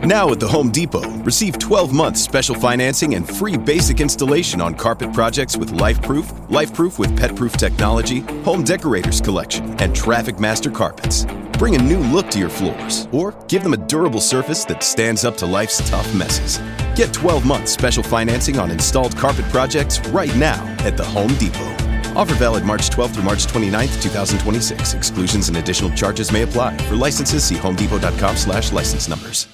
Now at the Home Depot, receive 12 months special financing and free basic installation on carpet projects with LifeProof with pet-proof technology, Home Decorators Collection, and Traffic Master carpets. Bring a new look to your floors, or give them a durable surface that stands up to life's tough messes. Get 12 months special financing on installed carpet projects right now at the Home Depot. Offer valid March 12th through March 29th, 2026. Exclusions and additional charges may apply. For licenses, see homedepot.com/license numbers.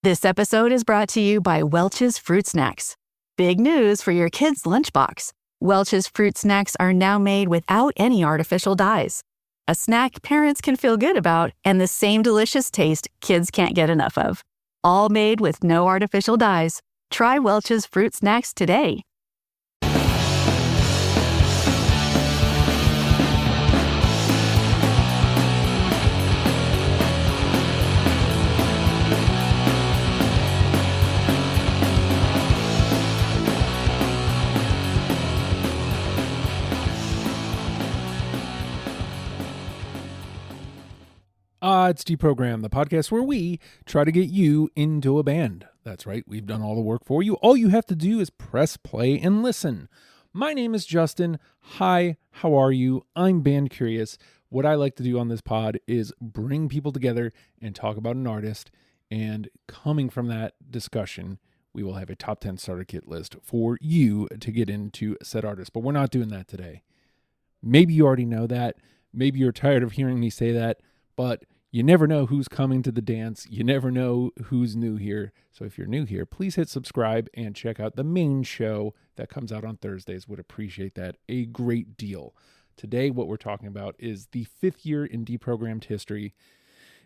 This episode is brought to you by Welch's Fruit Snacks. Big news for your kids' lunchbox. Welch's Fruit Snacks are now made without any artificial dyes. A snack parents can feel good about, and the same delicious taste kids can't get enough of. All made with no artificial dyes. Try Welch's Fruit Snacks today. It's Deprogrammed, the podcast where we try to get you into a band. That's right, we've done all the work for you. All you have to do is press play and listen. My name is Justin. Hi, how are you? I'm band curious. What I like to do on this pod is bring people together and talk about an artist. And coming from that discussion, we will have a top 10 starter kit list for you to get into said artist. But we're not doing that today. Maybe you already know that. Maybe you're tired of hearing me say that. But you never know who's coming to the dance. You never know who's new here. So if you're new here, please hit subscribe and check out the main show that comes out on Thursdays. Would appreciate that a great deal. Today, what we're talking about is the 5th year in Deprogrammed history,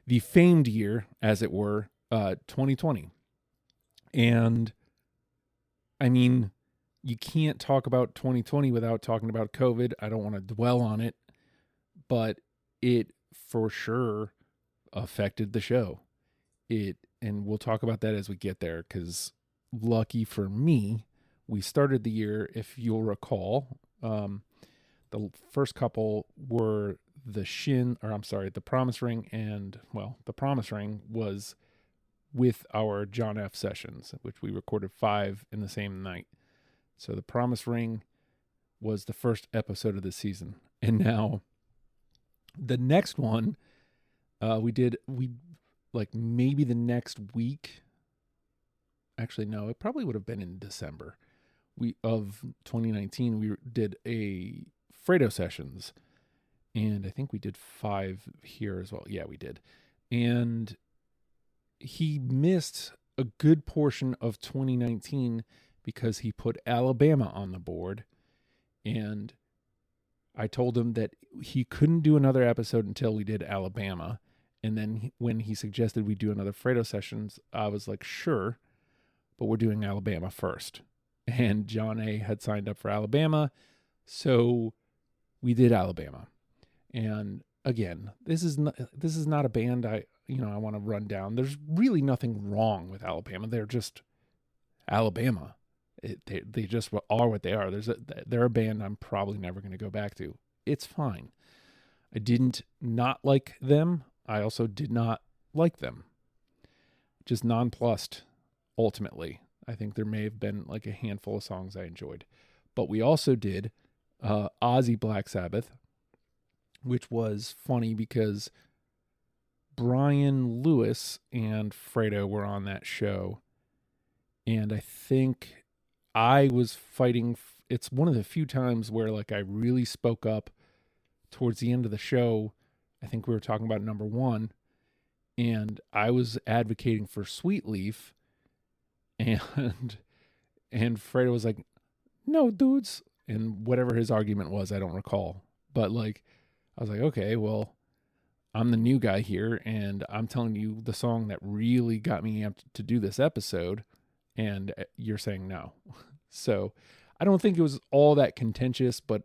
the famed year, as it were, 2020. And I mean, you can't talk about 2020 without talking about COVID. I don't want to dwell on it, but it for sure affected the show. And we'll talk about that as we get there, because lucky for me, we started the year, if you'll recall, the first couple were the Promise Ring, and the Promise Ring was with our John F. sessions, which we recorded 5 in the same night. So the Promise Ring was the first episode of the season. And now the next one, maybe the next week. Actually, no, it probably would have been in December of 2019. We did a Fredo sessions, and I think we did 5 here as well. Yeah, we did. And he missed a good portion of 2019 because he put Alabama on the board, and I told him that he couldn't do another episode until we did Alabama. And then when he suggested we do another Fredo sessions, I was like, sure, but we're doing Alabama first. And John A. had signed up for Alabama, so we did Alabama. And again, this is not a band I want to run down. There's really nothing wrong with Alabama. They're just Alabama. They just are what they are. They're a band I'm probably never going to go back to. It's fine. I didn't not like them. I also did not like them. Just nonplussed, ultimately. I think there may have been like a handful of songs I enjoyed. But we also did Ozzy Black Sabbath, which was funny because Brian Lewis and Fredo were on that show. And I think I was fighting. It's one of the few times where like I really spoke up towards the end of the show. I think we were talking about number 1, and I was advocating for Sweet Leaf, and Fredo was like, no, dudes, and whatever his argument was, I don't recall. But like, I was like, okay, well, I'm the new guy here, and I'm telling you the song that really got me amped to do this episode, and you're saying no. So I don't think it was all that contentious, but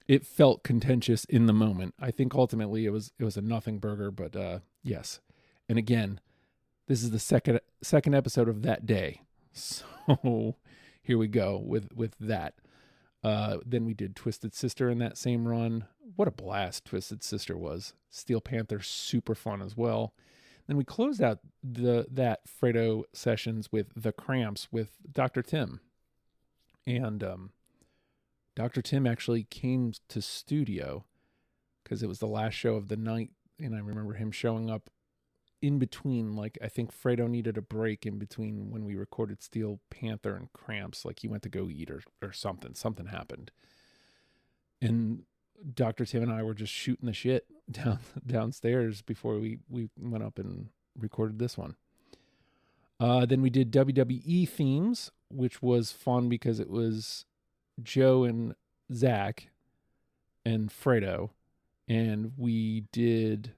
it felt contentious in the moment. I think ultimately it was a nothing burger, but yes. And again, this is the second episode of that day. So here we go with that. Then we did Twisted Sister in that same run. What a blast Twisted Sister was. Steel Panther, super fun as well. Then we closed out that Fredo sessions with The Cramps with Dr. Tim. And Dr. Tim actually came to studio because it was the last show of the night. And I remember him showing up in between, like, I think Fredo needed a break in between when we recorded Steel Panther and Cramps. Like, he went to go eat or something. Something happened. And Dr. Tim and I were just shooting the shit downstairs before we went up and recorded this one. Then we did WWE themes, which was fun because it was Joe and Zach and Fredo. And we did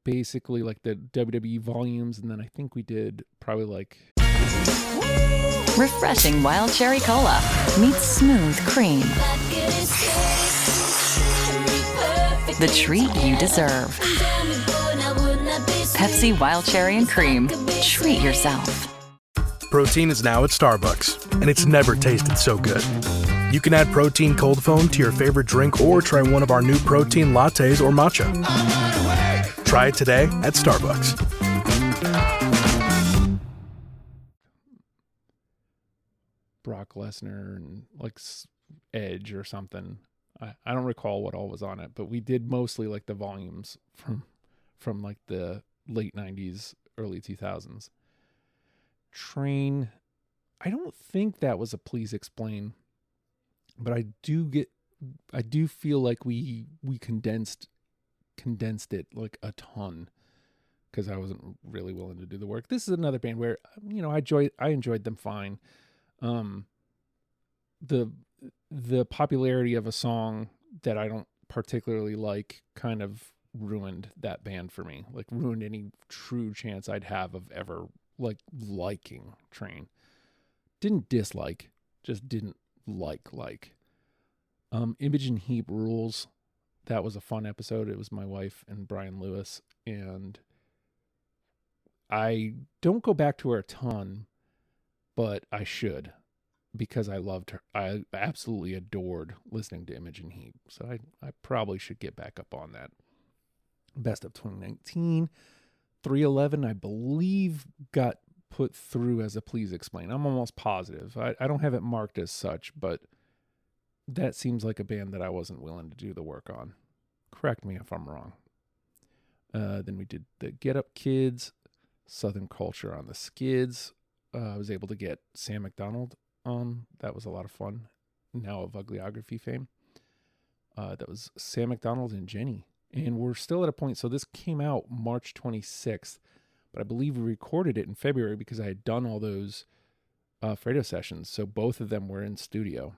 basically like the WWE volumes, and then I think we did probably like Refreshing Wild Cherry Cola meets smooth cream. The treat you deserve. Pepsi Wild Cherry and Cream. Treat yourself. Protein is now at Starbucks, and it's never tasted so good. You can add protein cold foam to your favorite drink or try one of our new protein lattes or matcha. Try it today at Starbucks. Brock Lesnar and like Edge or something. I don't recall what all was on it, but we did mostly like the volumes from like the late 90s, early 2000s. Train, I don't think that was a Please Explain, but I do feel like we condensed it like a ton because I wasn't really willing to do the work. This is another band where, you know, I enjoyed them fine. The popularity of a song that I don't particularly like kind of ruined that band for me. Like, ruined any true chance I'd have of ever like liking Train. Didn't dislike, just didn't like. Imogen Heap rules. That was a fun episode. It was my wife and Brian Lewis, and I don't go back to her a ton, but I should, because I loved her. I absolutely adored listening to Imogen Heap. So I probably should get back up on that. Best of 2019. 311, I believe, got put through as a Please Explain. I'm almost positive. I don't have it marked as such, but that seems like a band that I wasn't willing to do the work on. Correct me if I'm wrong. Then we did the Get Up Kids, Southern Culture on the Skids. I was able to get Sam McDonald on. That was a lot of fun. Now of Ugliography fame. That was Sam McDonald and Jenny. And we're still at a point, so this came out March 26th, but I believe we recorded it in February because I had done all those Fredo sessions. So both of them were in studio.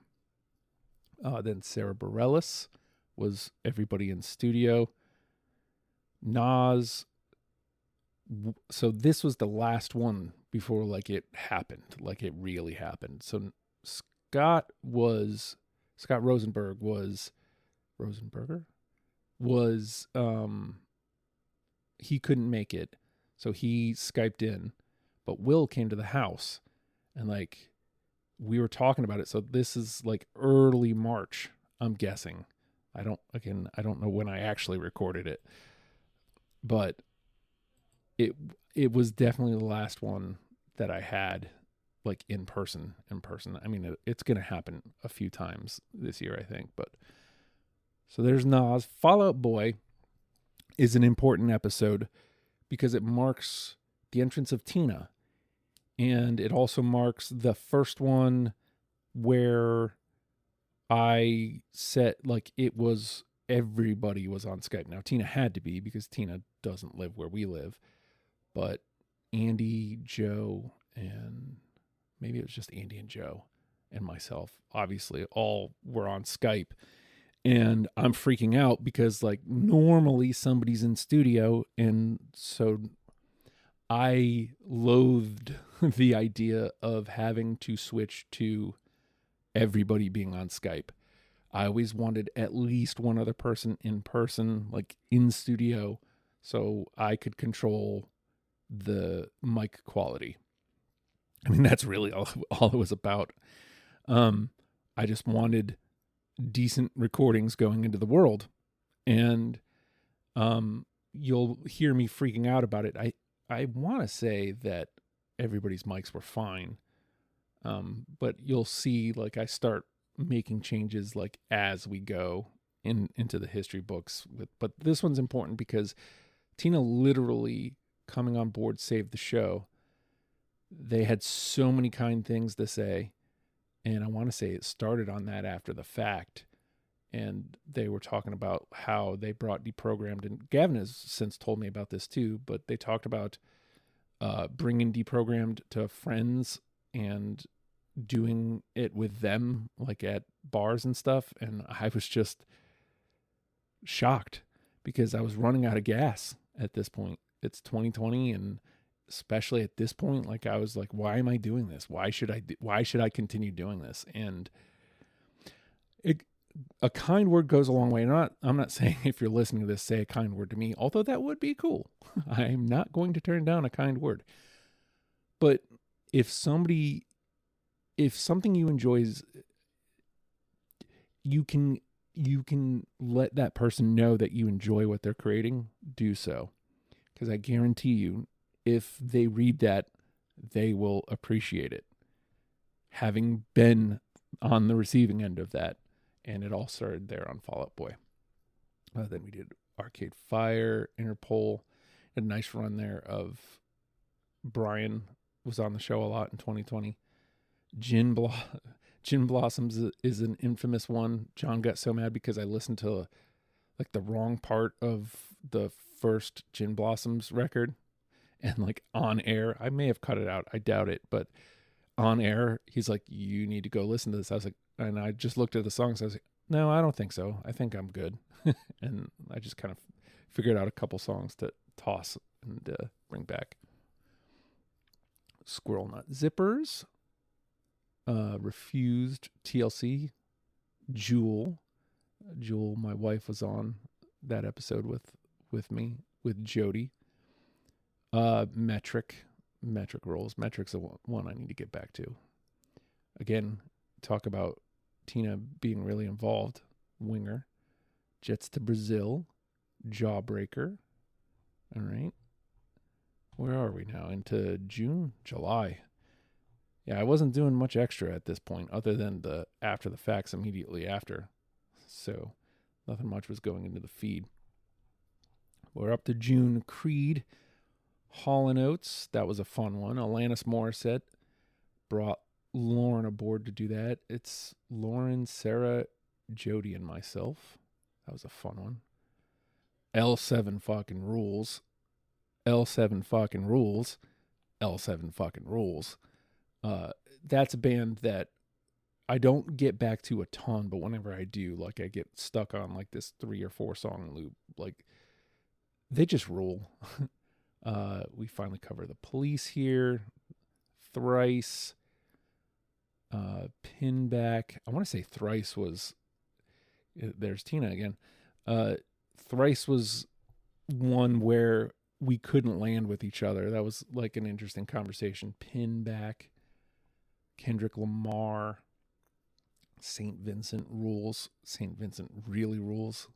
Then Sarah Bareilles was everybody in studio. Nas. So this was the last one before like it happened, like it really happened. So Scott Rosenberger was he couldn't make it, so he Skyped in, but Will came to the house, and like we were talking about it. So this is like early March, I'm guessing. I don't know when I actually recorded it, but it was definitely the last one that I had like in person. I mean, it's going to happen a few times this year, I think, but so there's Nas. Fall Out Boy is an important episode because it marks the entrance of Tina. And it also marks the first one where I said, like, it was, everybody was on Skype. Now, Tina had to be because Tina doesn't live where we live. But Andy, Joe, and maybe it was just Andy and Joe and myself, obviously, all were on Skype. And I'm freaking out because, like, normally somebody's in studio. And so I loathed the idea of having to switch to everybody being on Skype. I always wanted at least one other person in person, like in studio, so I could control the mic quality. I mean, that's really all it was about. I just wanted decent recordings going into the world. And, you'll hear me freaking out about it. I want to say that everybody's mics were fine. But you'll see, like, I start making changes like as we go into the history books. But this one's important because Tina literally coming on board saved the show. They had so many kind things to say, and I want to say it started on that after the fact. And they were talking about how they brought Deprogrammed, and Gavin has since told me about this too, but they talked about bringing Deprogrammed to friends and doing it with them, like at bars and stuff. And I was just shocked because I was running out of gas at this point. It's 2020, and especially at this point, like I was like, why am I doing this? Why should I continue doing this? And a kind word goes a long way. I'm not saying if you're listening to this, say a kind word to me, although that would be cool. I'm not going to turn down a kind word. But if something you enjoy is, you can let that person know that you enjoy what they're creating, do so. Because I guarantee you, if they read that, they will appreciate it. Having been on the receiving end of that. And it all started there on Fall Out Boy. Then we did Arcade Fire, Interpol. A nice run there of Brian was on the show a lot in 2020. Gin Blossoms is an infamous one. John got so mad because I listened to like the wrong part of the first Gin Blossoms record. And like on air, I may have cut it out. I doubt it. But on air, he's like, you need to go listen to this. I was like, and I just looked at the songs. I was like, no, I don't think so. I think I'm good. And I just kind of figured out a couple songs to toss and bring back. Squirrel Nut Zippers. Refused TLC. Jewel, my wife, was on that episode with me, with Jody. Metric Rules. Metric's the one I need to get back to. Again, talk about Tina being really involved. Winger. Jets to Brazil. Jawbreaker. All right. Where are we now? Into June? July. Yeah, I wasn't doing much extra at this point other than the after the facts immediately after. So nothing much was going into the feed. We're up to June. Creed. Hall & Oates. That was a fun one. Alanis Morissette brought Lauren aboard to do that. It's Lauren, Sarah, Jody, and myself. That was a fun one. L7 fucking rules. L7 fucking rules. L7 fucking rules. That's a band that I don't get back to a ton, but whenever I do, like I get stuck on like this 3 or 4 song loop. Like they just rule. We finally cover the Police here. Thrice. Pinback. I want to say Thrice was, there's Tina again. Thrice was one where we couldn't land with each other. That was like an interesting conversation. Pinback. Kendrick Lamar. St. Vincent rules. St. Vincent really rules.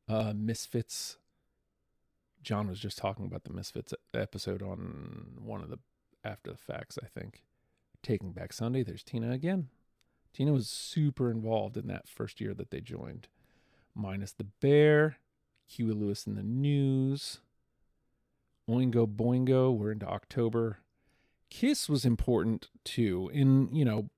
Misfits. John was just talking about the Misfits episode on one of the After the Facts, I think. Taking Back Sunday, there's Tina again. Tina was super involved in that first year that they joined. Minus the Bear, Huey Lewis in the News, Oingo Boingo, we're into October. Kiss was important too. In,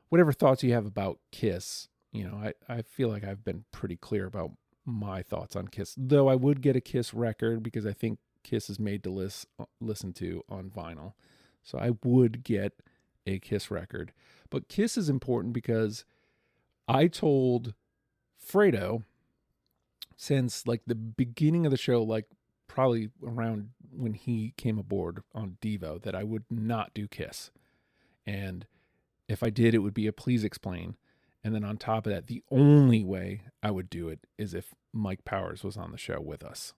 whatever thoughts you have about Kiss, I feel like I've been pretty clear about my thoughts on Kiss. Though I would get a Kiss record because I think Kiss is made to listen to on vinyl. So I would get a Kiss record. But Kiss is important because I told Fredo since like the beginning of the show, like probably around when he came aboard on Devo, that I would not do Kiss. And if I did, it would be a Please Explain. And then on top of that, the only way I would do it is if Mike Powers was on the show with us.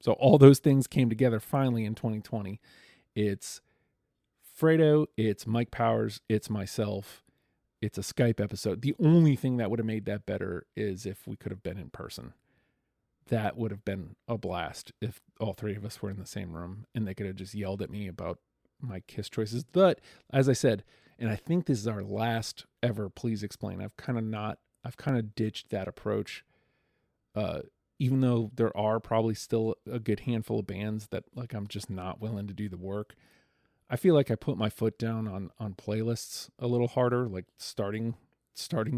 So all those things came together finally in 2020. It's Fredo, it's Mike Powers, it's myself, it's a Skype episode. The only thing that would have made that better is if we could have been in person. that would have been a blast if all three of us were in the same room and they could have just yelled at me about my Kiss choices. But as I said, and I think this is our last ever Please Explain, I've kind of ditched that approach. Even though there are probably still a good handful of bands that like I'm just not willing to do the work. I feel like I put my foot down on playlists a little harder, like starting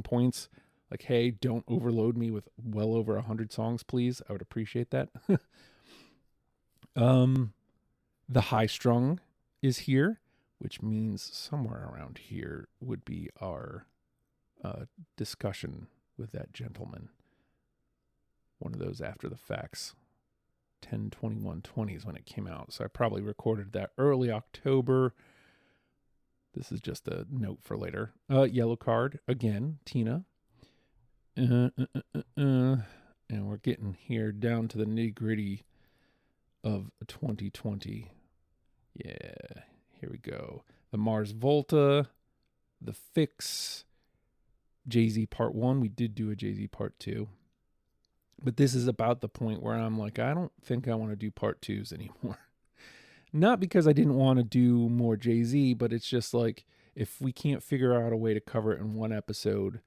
points. Like, hey, don't overload me with well over 100 songs, please. I would appreciate that. The High Strung is here, which means somewhere around here would be our discussion with that gentleman. One of those after the facts. 10/21/20 is when it came out. So I probably recorded that early October. This is just a note for later. Yellow Card, again, Tina. And we're getting here down to the nitty-gritty of 2020. Yeah, here we go. The Mars Volta, The Fix, Jay-Z Part 1. We did do a Jay-Z Part 2. But this is about the point where I'm like, I don't think I want to do Part 2s anymore. Not because I didn't want to do more Jay-Z, but it's just like, if we can't figure out a way to cover it in one episode,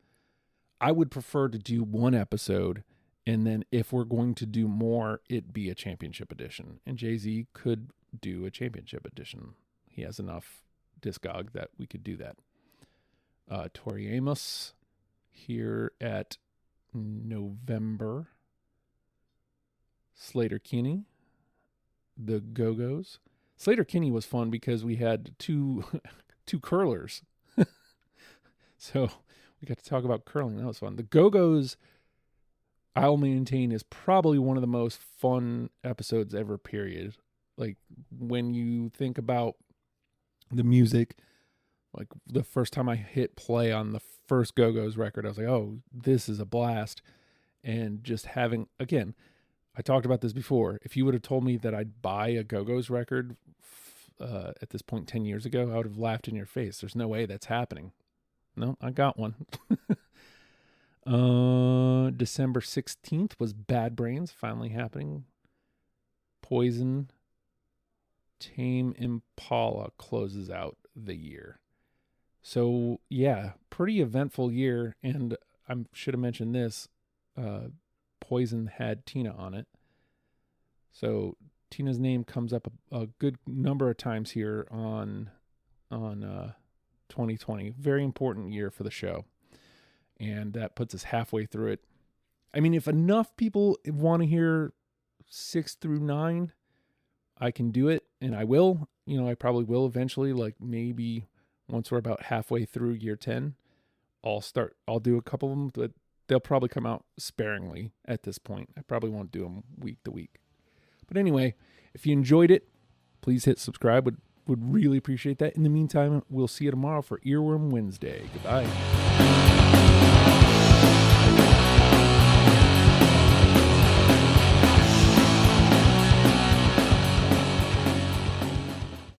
I would prefer to do one episode, and then if we're going to do more, it be a championship edition. And Jay-Z could do a championship edition. He has enough discog that we could do that. Tori Amos here at November. Slater-Kinney, the Go-Go's. Slater-Kinney was fun because we had two curlers. So we got to talk about curling. That was fun. The Go-Go's, I'll maintain, is probably one of the most fun episodes ever, period. Like, when you think about the music, like the first time I hit play on the first Go-Go's record, I was like, oh, this is a blast. And just having, again, I talked about this before. If you would have told me that I'd buy a Go-Go's record at this point 10 years ago, I would have laughed in your face. There's no way that's happening. No, I got one. December 16th was Bad Brains, finally happening. Poison, Tame Impala closes out the year. So, yeah, pretty eventful year. And I should have mentioned this. Poison had Tina on it. So Tina's name comes up a good number of times here on 2020. Very important year for the show. And that puts us halfway through it. I mean, if enough people want to hear 6 through 9, I can do it, and I will. You know, I probably will eventually, like maybe once we're about halfway through year 10, I'll do a couple of them, but they'll probably come out sparingly at this point. I probably won't do them week to week. But anyway, if you enjoyed it, please hit subscribe. Would really appreciate that. In the meantime, we'll see you tomorrow for Earworm Wednesday. Goodbye.